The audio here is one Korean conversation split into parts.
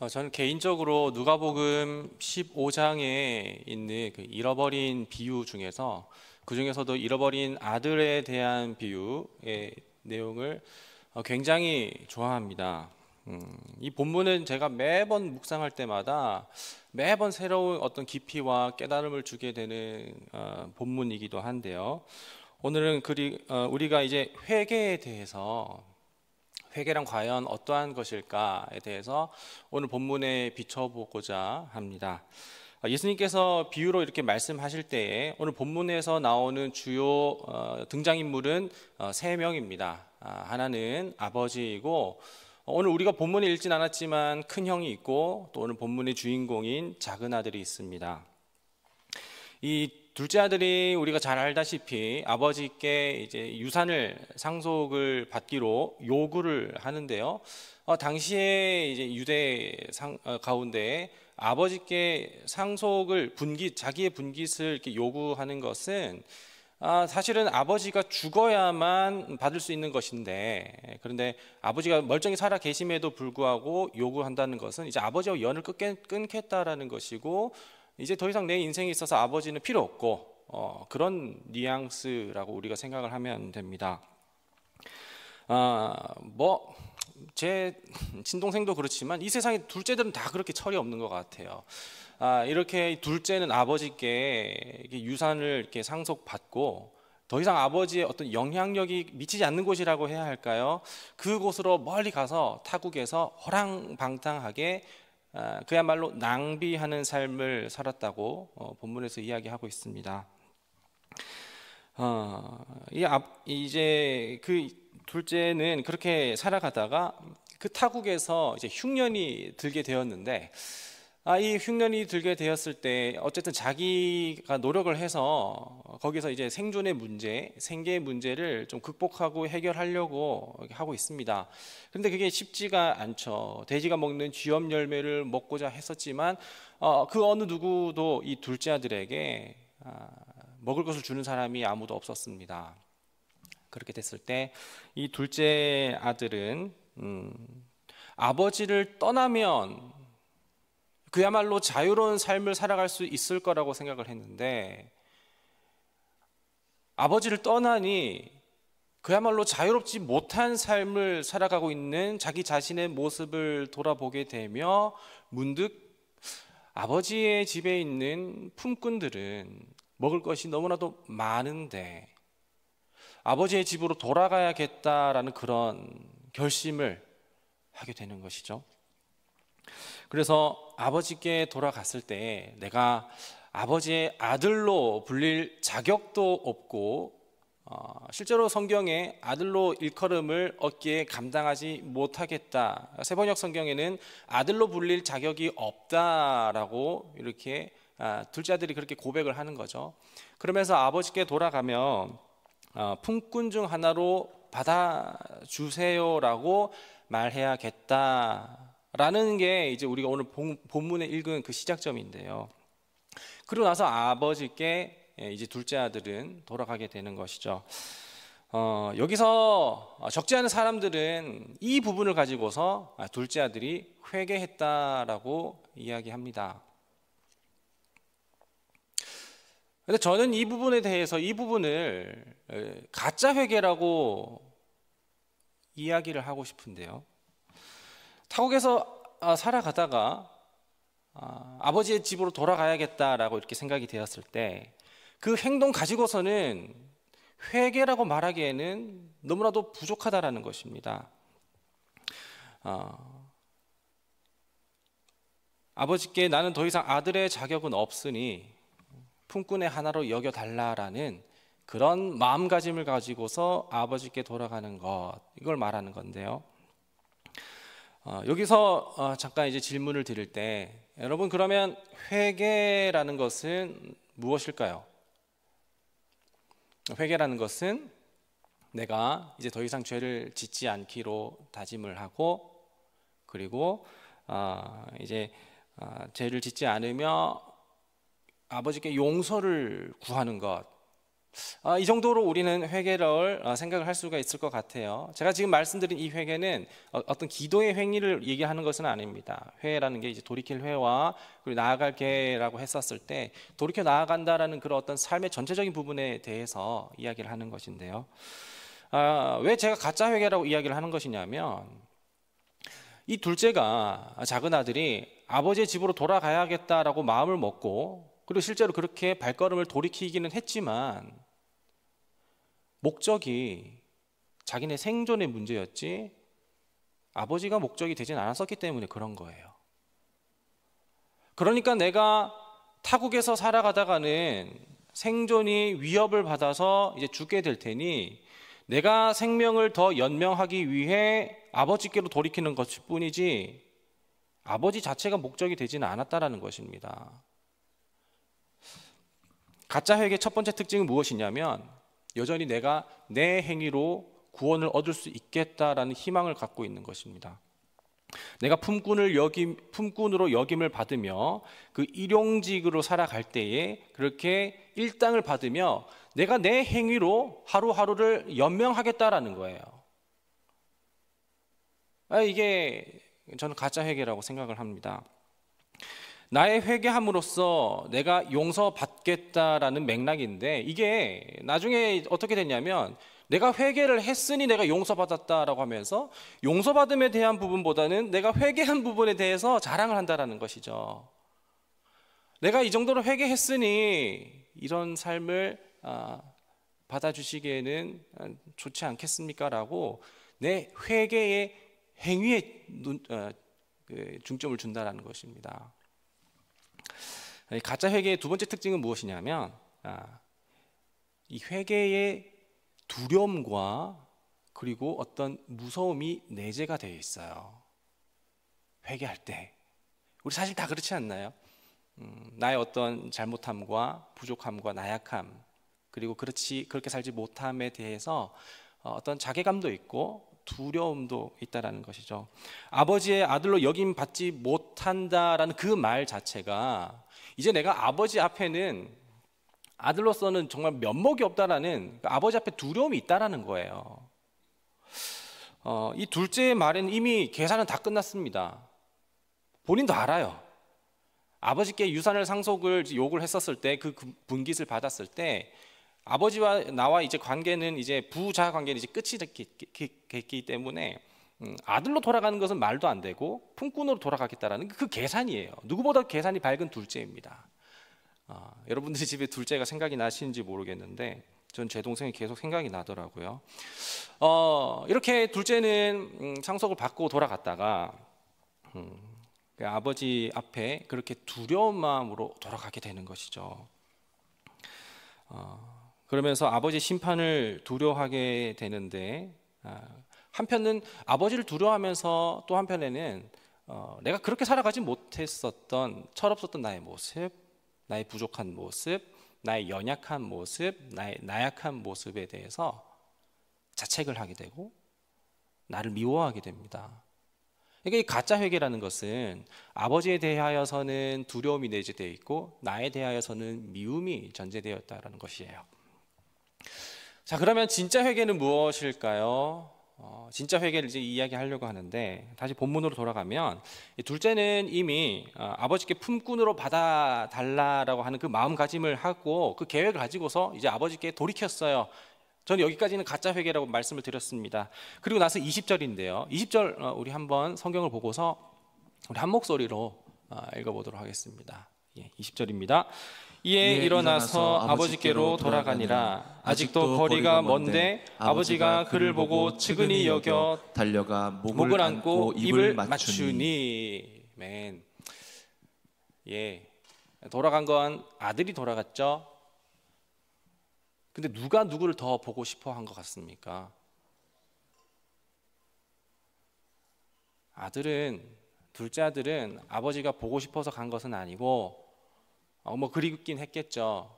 저는 개인적으로 누가복음 15장에 있는 그 잃어버린 비유 중에서 그 중에서도 잃어버린 아들에 대한 비유의 내용을 굉장히 좋아합니다. 이 본문은 제가 매번 묵상할 때마다 매번 새로운 어떤 깊이와 깨달음을 주게 되는 본문이기도 한데요. 오늘은 우리가 이제 회개에 대해서 회개란 과연 어떠한 것일까에 대해서 오늘 본문에 비춰보고자 합니다. 예수님께서 비유로 이렇게 말씀하실 때에 오늘 본문에서 나오는 주요 등장인물은 세 명입니다. 하나는 아버지이고, 오늘 우리가 본문에 읽진 않았지만 큰 형이 있고, 또 오늘 본문의 주인공인 작은 아들이 있습니다. 이 둘째 아들이 우리가 잘 알다시피 아버지께 이제 유산을 상속을 받기로 요구를 하는데요. 당시에 이제 유대 가운데 아버지께 상속을 자기의 분깃을 이렇게 요구하는 것은 사실은 아버지가 죽어야만 받을 수 있는 것인데, 그런데 아버지가 멀쩡히 살아 계심에도 불구하고 요구한다는 것은 이제 아버지와 연을 끊겠다라는 것이고, 이제 더 이상 내 인생에 있어서 아버지는 필요 없고, 그런 뉘앙스라고 우리가 생각을 하면 됩니다. 제 친동생도 그렇지만 이 세상의 둘째들은 다 그렇게 철이 없는 것 같아요. 이렇게 둘째는 아버지께 유산을 이렇게 상속받고 더 이상 아버지의 어떤 영향력이 미치지 않는 곳이라고 해야 할까요? 그곳으로 멀리 가서 타국에서 호랑방탕하게 그야말로 낭비하는 삶을 살았다고 본문에서 이야기하고 있습니다. 이제 그 둘째는 그렇게 살아가다가 그 타국에서 이제 흉년이 들게 되었는데, 이 흉년이 들게 되었을 때 어쨌든 자기가 노력을 해서 거기서 이제 생존의 문제, 생계의 문제를 좀 극복하고 해결하려고 하고 있습니다. 그런데 그게 쉽지가 않죠. 돼지가 먹는 쥐염 열매를 먹고자 했었지만 그 어느 누구도 이 둘째 아들에게 먹을 것을 주는 사람이 아무도 없었습니다. 그렇게 됐을 때 이 둘째 아들은 아버지를 떠나면 그야말로 자유로운 삶을 살아갈 수 있을 거라고 생각을 했는데, 아버지를 떠나니 그야말로 자유롭지 못한 삶을 살아가고 있는 자기 자신의 모습을 돌아보게 되며 문득 아버지의 집에 있는 품꾼들은 먹을 것이 너무나도 많은데 아버지의 집으로 돌아가야겠다라는 그런 결심을 하게 되는 것이죠. 그래서 아버지께 돌아갔을 때 내가 아버지의 아들로 불릴 자격도 없고, 실제로 성경에 아들로 일컬음을 얻기에 감당하지 못하겠다, 세번역 성경에는 아들로 불릴 자격이 없다라고 이렇게 둘째 아들이 그렇게 고백을 하는 거죠. 그러면서 아버지께 돌아가면 품꾼 중 하나로 받아주세요라고 말해야겠다라는 게 이제 우리가 오늘 본문에 읽은 그 시작점인데요. 그러고 나서 아버지께 이제 둘째 아들은 돌아가게 되는 것이죠. 여기서 적지 않은 사람들은 이 부분을 가지고서 둘째 아들이 회개했다라고 이야기합니다. 근데 저는 이 부분에 대해서 이 부분을 가짜 회개라고 이야기를 하고 싶은데요. 타국에서 살아가다가 아버지의 집으로 돌아가야겠다라고 이렇게 생각이 되었을 때 그 행동 가지고서는 회개라고 말하기에는 너무나도 부족하다라는 것입니다. 아버지께 나는 더 이상 아들의 자격은 없으니 품꾼의 하나로 여겨달라라는 그런 마음가짐을 가지고서 아버지께 돌아가는 것, 이걸 말하는 건데요. 여기서 잠깐 이제 질문을 드릴 때, 여러분 그러면 회개라는 것은 무엇일까요? 회개라는 것은 내가 이제 더 이상 죄를 짓지 않기로 다짐을 하고, 그리고 이제 죄를 짓지 않으며 아버지께 용서를 구하는 것, 이 정도로 우리는 회개를 생각을 할 수가 있을 것 같아요. 제가 지금 말씀드린 이 회개는 어떤 기도의 행위를 얘기하는 것은 아닙니다. 회라는 게 이제 돌이킬 회와 그리고 나아갈 개라고 했었을 때 돌이켜 나아간다라는 그런 어떤 삶의 전체적인 부분에 대해서 이야기를 하는 것인데요. 왜 제가 가짜 회개라고 이야기를 하는 것이냐면, 이 둘째가, 작은 아들이 아버지의 집으로 돌아가야겠다라고 마음을 먹고 그리고 실제로 그렇게 발걸음을 돌이키기는 했지만 목적이 자기네 생존의 문제였지 아버지가 목적이 되진 않았었기 때문에 그런 거예요. 그러니까 내가 타국에서 살아가다가는 생존이 위협을 받아서 이제 죽게 될 테니 내가 생명을 더 연명하기 위해 아버지께로 돌이키는 것일 뿐이지 아버지 자체가 목적이 되지는 않았다라는 것입니다. 가짜 회개의 첫 번째 특징은 무엇이냐면 여전히 내가 내 행위로 구원을 얻을 수 있겠다라는 희망을 갖고 있는 것입니다. 내가 품꾼으로 역임을 받으며 그 일용직으로 살아갈 때에 그렇게 일당을 받으며 내가 내 행위로 하루하루를 연명하겠다라는 거예요. 이게 저는 가짜 회개라고 생각을 합니다. 나의 회개함으로써 내가 용서받겠다라는 맥락인데 이게 나중에 어떻게 됐냐면 내가 회개를 했으니 내가 용서받았다라고 하면서 용서받음에 대한 부분보다는 내가 회개한 부분에 대해서 자랑을 한다라는 것이죠. 내가 이 정도로 회개했으니 이런 삶을 받아주시기에는 좋지 않겠습니까? 라고 내 회개의 행위에 중점을 준다라는 것입니다. 가짜 회개의 두 번째 특징은 무엇이냐면 이 회개의 두려움과 그리고 어떤 무서움이 내재가 되어 있어요. 회개할 때 우리 사실 다 그렇지 않나요? 나의 어떤 잘못함과 부족함과 나약함 그리고 그렇게 살지 못함에 대해서 어떤 자괴감도 있고 두려움도 있다라는 것이죠. 아버지의 아들로 여김받지 못한다라는 그 말 자체가 이제 내가 아버지 앞에는 아들로서는 정말 면목이 없다라는 아버지 앞에 두려움이 있다라는 거예요. 이 둘째의 말은 이미 계산은 다 끝났습니다. 본인도 알아요. 아버지께 유산을 상속을 요구를 했었을 때 그 분깃을 받았을 때 아버지와 나와 이제 관계는 이제 부자 관계는 이제 끝이 됐기 때문에 아들로 돌아가는 것은 말도 안 되고 품꾼으로 돌아가겠다라는 그 계산이에요. 누구보다 계산이 밝은 둘째입니다. 여러분들 집에 둘째가 생각이 나시는지 모르겠는데 전 제 동생이 계속 생각이 나더라고요. 이렇게 둘째는 상속을 받고 돌아갔다가 그 아버지 앞에 그렇게 두려운 마음으로 돌아가게 되는 것이죠. 그러면서 아버지 심판을 두려워하게 되는데 한편은 아버지를 두려워하면서 또 한편에는 내가 그렇게 살아가지 못했었던 철없었던 나의 모습, 나의 부족한 모습, 나의 연약한 모습, 나의 나약한 모습에 대해서 자책을 하게 되고 나를 미워하게 됩니다. 그러니까 이 가짜 회개라는 것은 아버지에 대하여서는 두려움이 내재되어 있고 나에 대하여서는 미움이 전제되어 있다는 것이에요. 자, 그러면 진짜 회개는 무엇일까요? 진짜 회개를 이제 이야기하려고 하는데 다시 본문으로 돌아가면 둘째는 이미 아버지께 품꾼으로 받아달라고 하는 그 마음가짐을 하고 그 계획을 가지고서 이제 아버지께 돌이켰어요. 저는 여기까지는 가짜 회개라고 말씀을 드렸습니다. 그리고 나서 20절인데요. 20절 우리 한번 성경을 보고서 우리 한 목소리로 읽어보도록 하겠습니다. 20절입니다. 이에 일어나서 아버지께로 돌아가니라. 아직도 거리가 먼데 아버지가 그를 보고 측은히 여겨 달려가 목을 안고 입을 맞추니. 맨. 돌아간 건 아들이 돌아갔죠. 근데 누가 누구를 더 보고 싶어 한 것 같습니까? 둘째 아들은 아버지가 보고 싶어서 간 것은 아니고 그립긴 했겠죠.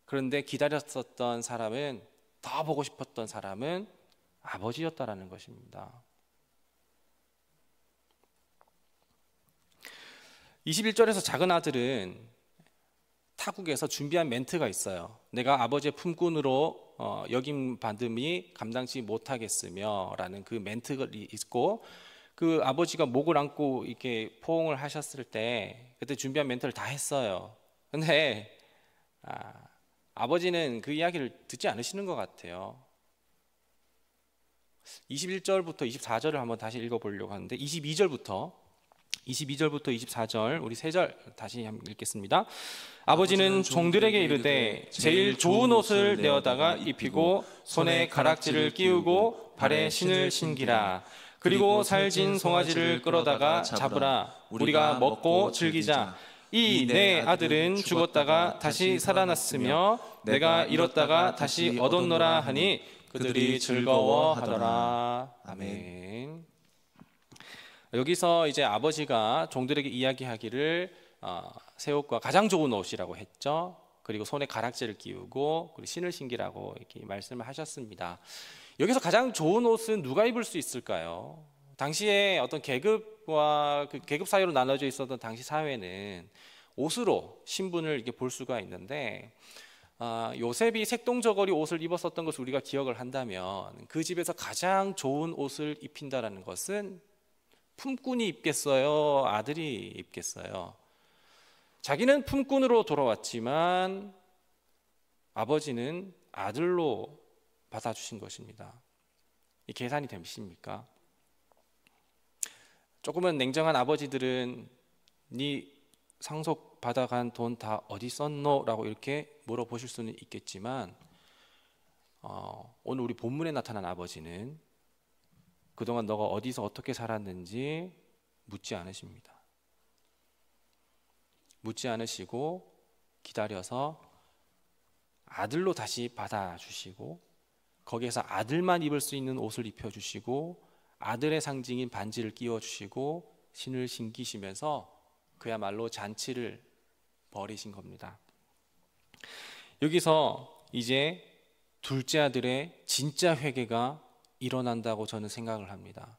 그런데 기다렸었던 사람은, 더 보고 싶었던 사람은 아버지였다라는 것입니다. 21절에서 작은 아들은 타국에서 준비한 멘트가 있어요. 내가 아버지의 품꾼으로 여김 받음이 감당치 못하겠으며 라는 그 멘트가 있고, 그 아버지가 목을 안고 이렇게 포옹을 하셨을 때 그때 준비한 멘트를 다 했어요. 근데 아버지는 그 이야기를 듣지 않으시는 것 같아요. 21절부터 24절을 한번 다시 읽어보려고 하는데, 22절부터 24절 우리 3절 다시 한번 읽겠습니다. 아버지는 종들에게 이르되 제일 좋은 옷을 내어다가 입히고 손에 가락지를 끼우고 발에 신을 신기라. 그리고 살진 송아지를 끌어다가 잡으라. 우리가 먹고 즐기자. 이 내 아들은 죽었다가 다시 살아났으며 내가 잃었다가 다시 얻었노라 하니 그들이 즐거워하더라. 아멘. 여기서 이제 아버지가 종들에게 이야기하기를 새 옷과 가장 좋은 옷이라고 했죠. 그리고 손에 가락지를 끼우고 그리고 신을 신기라고 이렇게 말씀을 하셨습니다. 여기서 가장 좋은 옷은 누가 입을 수 있을까요? 당시에 어떤 계급과 그 계급 사회로 나눠져 있었던 당시 사회는 옷으로 신분을 이렇게 볼 수가 있는데, 요셉이 색동저고리 옷을 입었었던 것을 우리가 기억을 한다면 그 집에서 가장 좋은 옷을 입힌다라는 것은 품꾼이 입겠어요? 아들이 입겠어요? 자기는 품꾼으로 돌아왔지만 아버지는 아들로 받아주신 것입니다. 이 계산이 되십니까? 조금은 냉정한 아버지들은 네 상속 받아간 돈 다 어디 썼노? 라고 이렇게 물어보실 수는 있겠지만, 오늘 우리 본문에 나타난 아버지는 그동안 너가 어디서 어떻게 살았는지 묻지 않으십니다. 묻지 않으시고 기다려서 아들로 다시 받아주시고, 거기에서 아들만 입을 수 있는 옷을 입혀주시고 아들의 상징인 반지를 끼워주시고 신을 신기시면서 그야말로 잔치를 벌이신 겁니다. 여기서 이제 둘째 아들의 진짜 회개가 일어난다고 저는 생각을 합니다.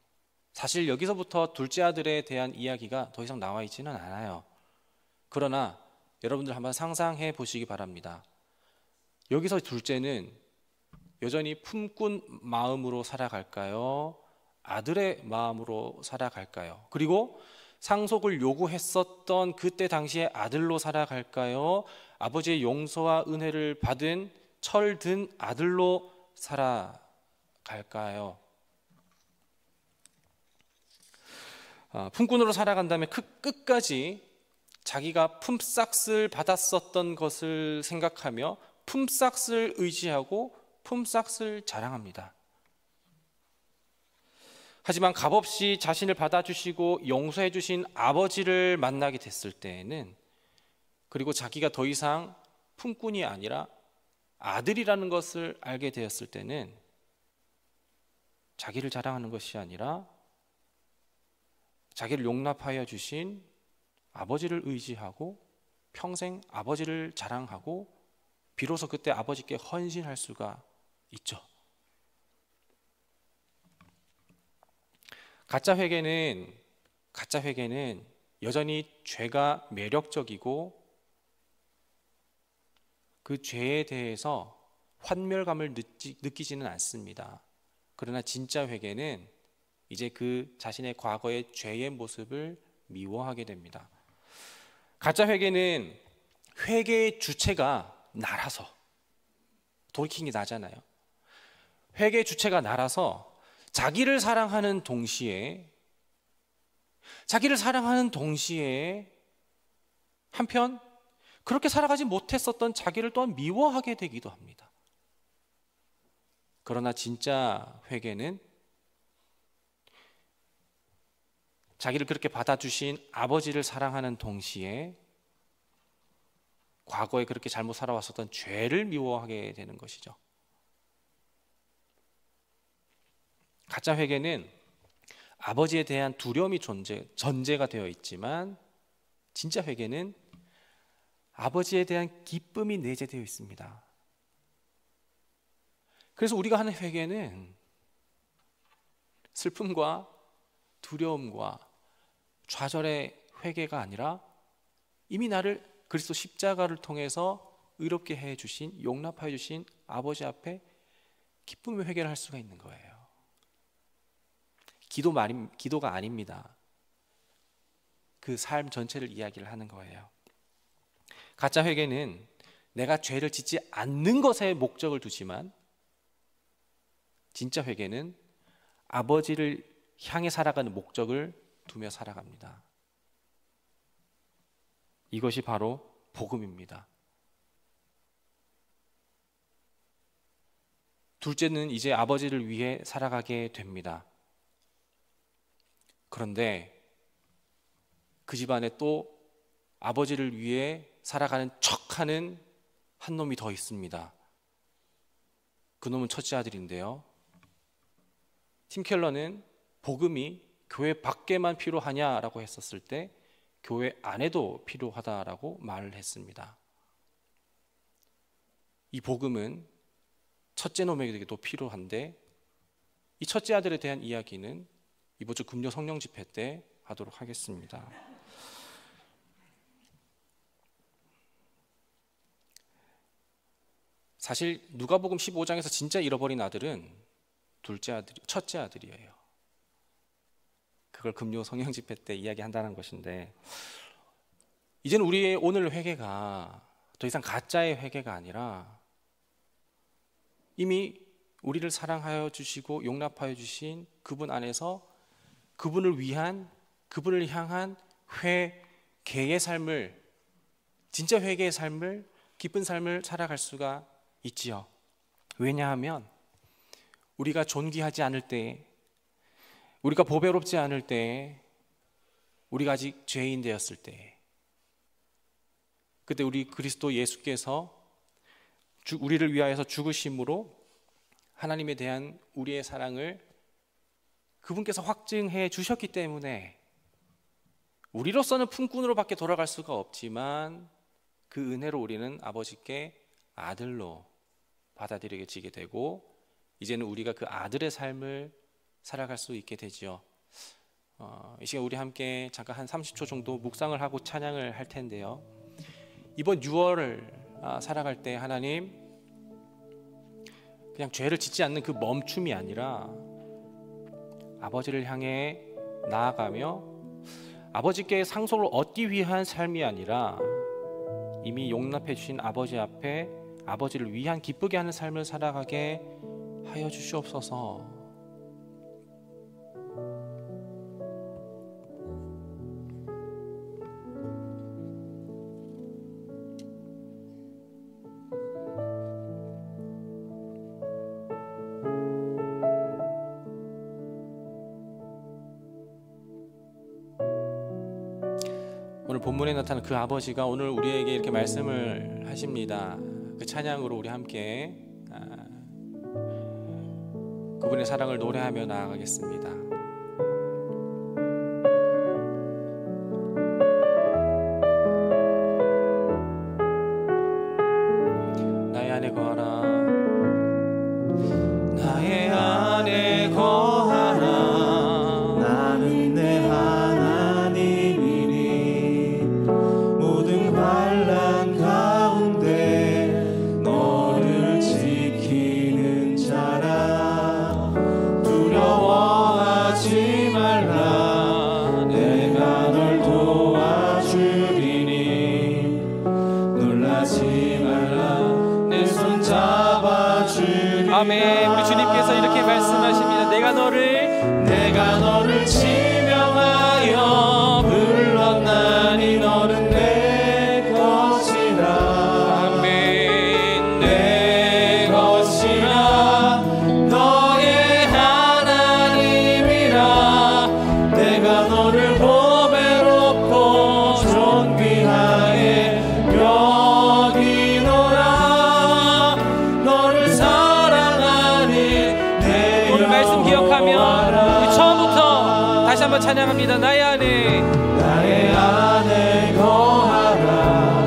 사실 여기서부터 둘째 아들에 대한 이야기가 더 이상 나와 있지는 않아요. 그러나 여러분들 한번 상상해 보시기 바랍니다. 여기서 둘째는 여전히 품꾼 마음으로 살아갈까요? 아들의 마음으로 살아갈까요? 그리고 상속을 요구했었던 그때 당시에 아들로 살아갈까요? 아버지의 용서와 은혜를 받은 철든 아들로 살아갈까요? 품꾼으로 살아간다면 끝까지 자기가 품삯을 받았었던 것을 생각하며 품삯을 의지하고 품삯을 자랑합니다. 하지만 값없이 자신을 받아주시고 용서해 주신 아버지를 만나게 됐을 때에는, 그리고 자기가 더 이상 품꾼이 아니라 아들이라는 것을 알게 되었을 때는 자기를 자랑하는 것이 아니라 자기를 용납하여 주신 아버지를 의지하고 평생 아버지를 자랑하고 비로소 그때 아버지께 헌신할 수가 있죠. 가짜 회개는 여전히 죄가 매력적이고 그 죄에 대해서 환멸감을 느끼지는 않습니다. 그러나 진짜 회개는 이제 그 자신의 과거의 죄의 모습을 미워하게 됩니다. 가짜 회개는 회개의 주체가 나라서, 돌이키는 게 나잖아요. 회개의 주체가 나라서 자기를 사랑하는 동시에 한편 그렇게 살아가지 못했었던 자기를 또한 미워하게 되기도 합니다. 그러나 진짜 회개는 자기를 그렇게 받아주신 아버지를 사랑하는 동시에 과거에 그렇게 잘못 살아왔었던 죄를 미워하게 되는 것이죠. 가짜 회개는 아버지에 대한 두려움이 전제가 되어 있지만, 진짜 회개는 아버지에 대한 기쁨이 내재되어 있습니다. 그래서 우리가 하는 회개는 슬픔과 두려움과 좌절의 회개가 아니라 이미 나를 그리스도 십자가를 통해서 의롭게 해주신, 용납하여 주신 아버지 앞에 기쁨의 회개를 할 수가 있는 거예요. 기도가 아닙니다. 그 삶 전체를 이야기를 하는 거예요. 가짜 회개는 내가 죄를 짓지 않는 것에 목적을 두지만, 진짜 회개는 아버지를 향해 살아가는 목적을 두며 살아갑니다. 이것이 바로 복음입니다. 둘째는 이제 아버지를 위해 살아가게 됩니다. 그런데 그 집안에 또 아버지를 위해 살아가는 척하는 한 놈이 더 있습니다. 그 놈은 첫째 아들인데요. 팀 켈러는 복음이 교회 밖에만 필요하냐라고 했었을 때 교회 안에도 필요하다라고 말을 했습니다. 이 복음은 첫째 놈에게도 필요한데, 이 첫째 아들에 대한 이야기는 이번 주 금요 성령 집회 때 하도록 하겠습니다. 사실 누가복음 15장에서 진짜 잃어버린 아들은 첫째 아들이에요. 그걸 금요 성령 집회 때 이야기한다는 것인데, 이제는 우리의 오늘 회개가 더 이상 가짜의 회개가 아니라 이미 우리를 사랑하여 주시고 용납하여 주신 그분 안에서 그분을 위한, 그분을 향한 회개의 삶을, 진짜 회개의 삶을, 기쁜 삶을 살아갈 수가 있지요. 왜냐하면 우리가 존귀하지 않을 때, 우리가 보배롭지 않을 때, 우리가 아직 죄인 되었을 때, 그때 우리 그리스도 예수께서 우리를 위하여서 죽으심으로 하나님에 대한 우리의 사랑을 그분께서 확증해 주셨기 때문에 우리로서는 품꾼으로밖에 돌아갈 수가 없지만 그 은혜로 우리는 아버지께 아들로 받아들여지게 되고, 이제는 우리가 그 아들의 삶을 살아갈 수 있게 되지요. 이 시간 우리 함께 잠깐 한 30초 정도 묵상을 하고 찬양을 할 텐데요. 이번 6월을 살아갈 때 하나님, 그냥 죄를 짓지 않는 그 멈춤이 아니라 아버지를 향해 나아가며 아버지께 상속을 얻기 위한 삶이 아니라 이미 용납해 주신 아버지 앞에 아버지를 위한 기쁘게 하는 삶을 살아가게 하여 주시옵소서. 오늘 본문에 나타난 그 아버지가 오늘 우리에게 이렇게 말씀을 하십니다. 그 찬양으로 우리 함께 그분의 사랑을 노래하며 나아가겠습니다. 나의 안에 거하라, 나의 안에 거하라. 나는 내 하나님이니 모든 환난 가운데 너를 지키는 자라. 두려워하지 말라. 내가 널 도와주리니 놀라지 말라. 내 손 잡아주리니. 아멘. 우리 주님께서 이렇게 말씀하십니다. 내가 너를 지명하여 불렀나니 너는 내 것이라. 아멘. 내 것이라. 너의 하나님이라. 내가 너를 보배롭고 존귀하게 여기노라. 너를 사랑하니 내 오늘 말씀 기억하며 여호와라. 우리 처음부터 다시 한번 찬양합니다. 나의 안에 거하라.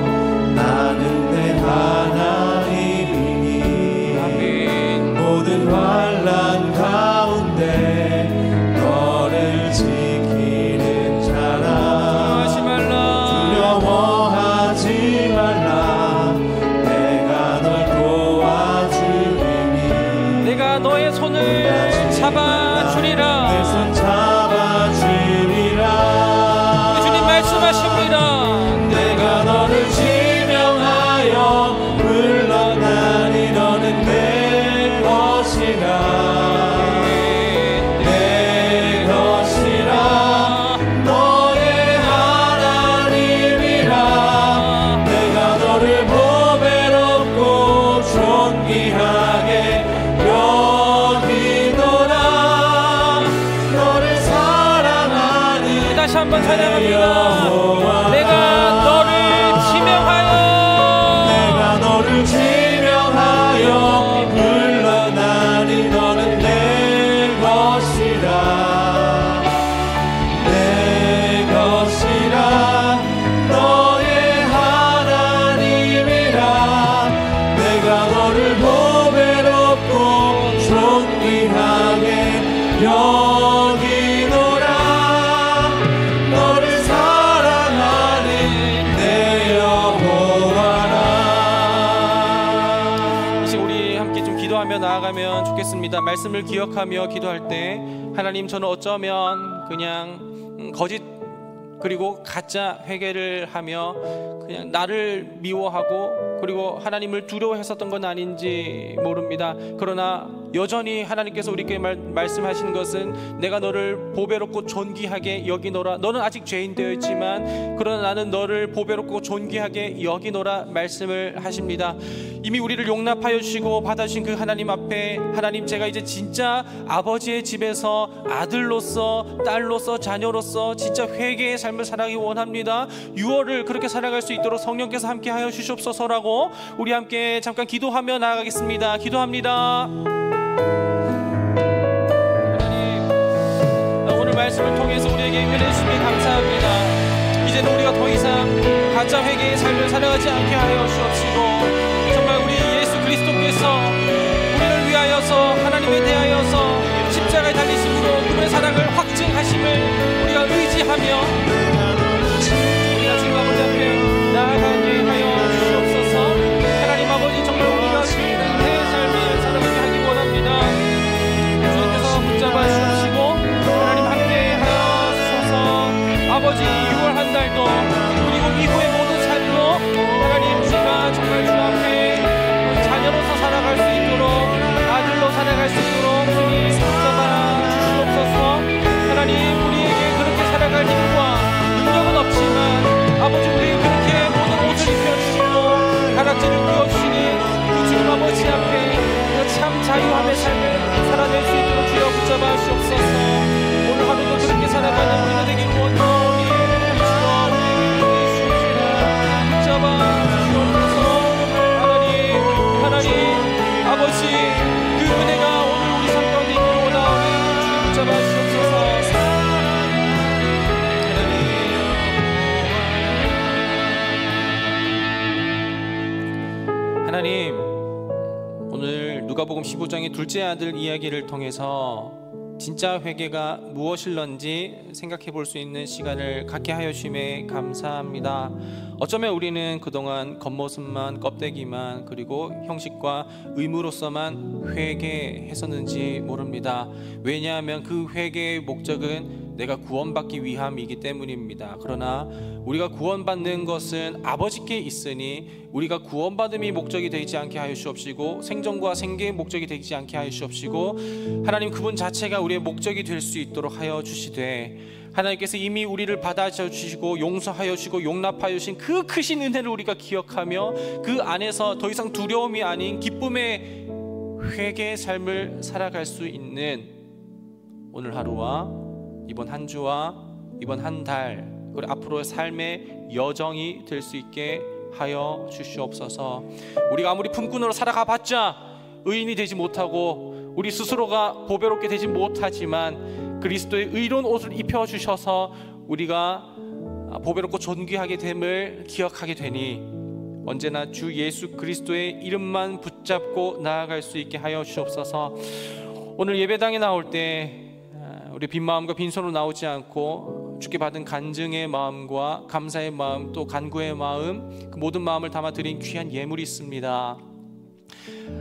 나는 내 하나님이니 아멘. 모든 환난 가운데 너를 지키는 자라. 두려워하지 말라. 두려워하지 다시 한번 찬양합니다. 내가 너를 지명하여 내가 너를 지명하여 불러나니 너는 내 것이라 내 것이라 너의 하나님이라 내가 너를 보배롭고 존귀하게 여기노라 너를 사랑하는 내 여호와라. 이제 우리 함께 좀 기도하며 나아가면 좋겠습니다. 말씀을 기억하며 기도할 때 하나님, 저는 어쩌면 그냥 거짓 그리고 가짜 회개를 하며 그냥 나를 미워하고 그리고 하나님을 두려워했었던 건 아닌지 모릅니다. 그러나 여전히 하나님께서 우리에게 말씀하시는 것은 내가 너를 보배롭고 존귀하게 여기노라. 너는 아직 죄인 되었지만 그러나 나는 너를 보배롭고 존귀하게 여기노라 말씀을 하십니다. 이미 우리를 용납하여 주시고 받아주신 그 하나님 앞에, 하나님, 제가 이제 진짜 아버지의 집에서 아들로서 딸로서 자녀로서 진짜 회개의 삶을 살아가기 원합니다. 6월을 그렇게 살아갈 수 있도록 성령께서 함께 하여 주시옵소서라고 우리 함께 잠깐 기도하며 나아가겠습니다. 기도합니다. 하나님, 오늘 말씀을 통해서 우리에게 은혜 주시니 감사합니다. 이제는 우리가 더 이상 가짜 회개의 삶을 살아가지 않게 하여 주옵시고 정말 우리 예수 그리스도께서 우리를 위하여서 하나님에 대하여서 십자가에 달리심으로 그분의 사랑을 확증하심을 우리가 의지하며 우리가 지금 아버지 앞에 나아가게 하여 주시옵소서. 하나님 아버지, 정말 우리가 그 은혜의 삶을 살아가게 하기 원합니다. 주님께서 붙잡아 주시고 하나님 함께 하여 주셔서 아버지 6월 한 달도 그리고 이후의 모든 삶도 하나님 우리가 정말 주 앞에 자녀로서 살아갈 수 있도록 아들로 살아갈 수 있도록 주님 붙잡아 주시옵소서. 하나님, 우리에게 그렇게 살아갈 힘과 능력은 없지만 아버지 우리에게 그렇게 모든 옷을 입혀주시고 가락지를 그어주시니 그 주님 아버지 앞에 그 참 자유함의 삶을 살아낼 수 있도록 주여 붙잡아 주옵소서. 오늘 하루도 그렇게 살아가는 우리가 되기를 원하오니 주여 우리에게 주옵시라. 붙잡아 주옵소서. 하나님 아버지, 그 은혜가 오늘 우리 삶 가운데 있기를 원하오니 주님 붙잡아 주옵소서. 하나님, 오늘 누가복음 15장의 둘째 아들 이야기를 통해서 진짜 회개가 무엇일런지 생각해 볼 수 있는 시간을 갖게 하여 주심에 감사합니다. 어쩌면 우리는 그동안 겉모습만, 껍데기만, 그리고 형식과 의무로서만 회개했었는지 모릅니다. 왜냐하면 그 회개의 목적은 내가 구원받기 위함이기 때문입니다. 그러나 우리가 구원받는 것은 아버지께 있으니 우리가 구원받음이 목적이 되지 않게 하여 주옵시고 생존과 생계의 목적이 되지 않게 하여 주옵시고 하나님, 그분 자체가 우리의 목적이 될 수 있도록 하여 주시되 하나님께서 이미 우리를 받아주시고 용서하여 주시고 용납하여 주신 그 크신 은혜를 우리가 기억하며 그 안에서 더 이상 두려움이 아닌 기쁨의 회개의 삶을 살아갈 수 있는 오늘 하루와 이번 한 주와 이번 한 달 그리고 앞으로의 삶의 여정이 될 수 있게 하여 주시옵소서. 우리가 아무리 품꾼으로 살아가 봤자 의인이 되지 못하고 우리 스스로가 보배롭게 되지 못하지만 그리스도의 의로운 옷을 입혀주셔서 우리가 보배롭고 존귀하게 됨을 기억하게 되니 언제나 주 예수 그리스도의 이름만 붙잡고 나아갈 수 있게 하여 주옵소서. 오늘 예배당에 나올 때 우리 빈 마음과 빈손으로 나오지 않고 주께 받은 간증의 마음과 감사의 마음 또 간구의 마음, 그 모든 마음을 담아 드린 귀한 예물이 있습니다.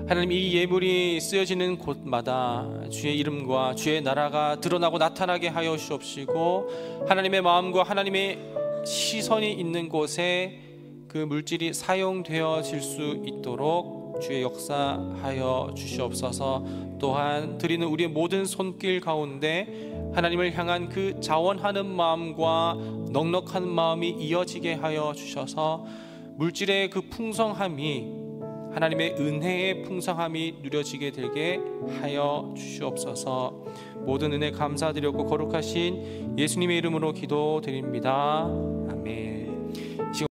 하나님, 이 예물이 쓰여지는 곳마다 주의 이름과 주의 나라가 드러나고 나타나게 하여 주옵시고 하나님의 마음과 하나님의 시선이 있는 곳에 그 물질이 사용되어질 수 있도록 주의 역사하여 주시옵소서. 또한 드리는 우리의 모든 손길 가운데 하나님을 향한 그 자원하는 마음과 넉넉한 마음이 이어지게 하여 주셔서 물질의 그 풍성함이 하나님의 은혜의 풍성함이 누려지게 되게 하여 주시옵소서. 모든 은혜 감사드렸고 거룩하신 예수님의 이름으로 기도드립니다. 아멘.